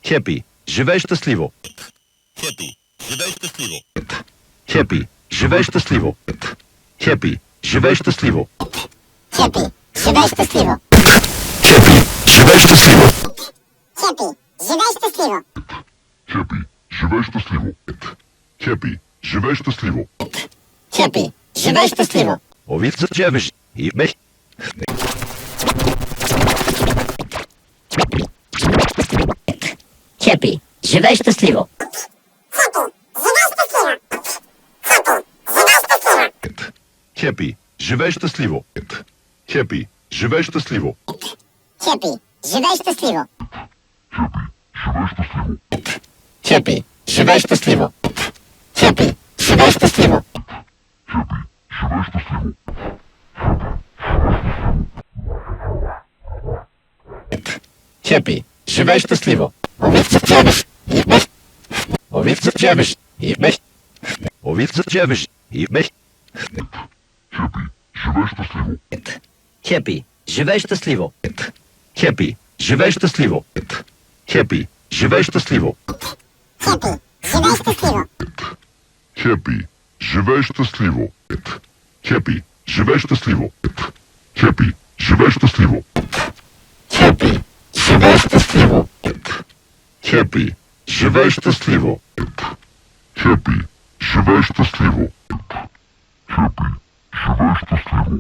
Хепи, живей щастливо. Хепи, живей щастливо. Хепи, живей щастливо. Хепи, живей щастливо. Хепи, живей щастливо. Хепи, живей щастливо. Хепи, живей щастливо. Хепи, живей щастливо. Хепи, живей щастливо. Хепи, живей щастливо. Овица джевеш и мех. Хепи, живей щастливо. Хепи, живей щастливо. Хепи, живей щастливо. Хепи, живей щастливо. Хепи, живей щастливо. Хепи, живей щастливо. Хепи, живей щастливо. Овица джевеш и мех. Овица джевеш и мех. Овица джевеш и мех. Хепи, живей щастливо. Хепи, живей щастливо. Хепи, живей щастливо. Хепи, живей щастливо. Хепи, живей щастливо. Хепи, живей щастливо. Хепи, живей щастливо. Хепи, живей щастливо. Хепи, живей щастливо. Хепи, живей щастливо. Хепи, живей щастливо.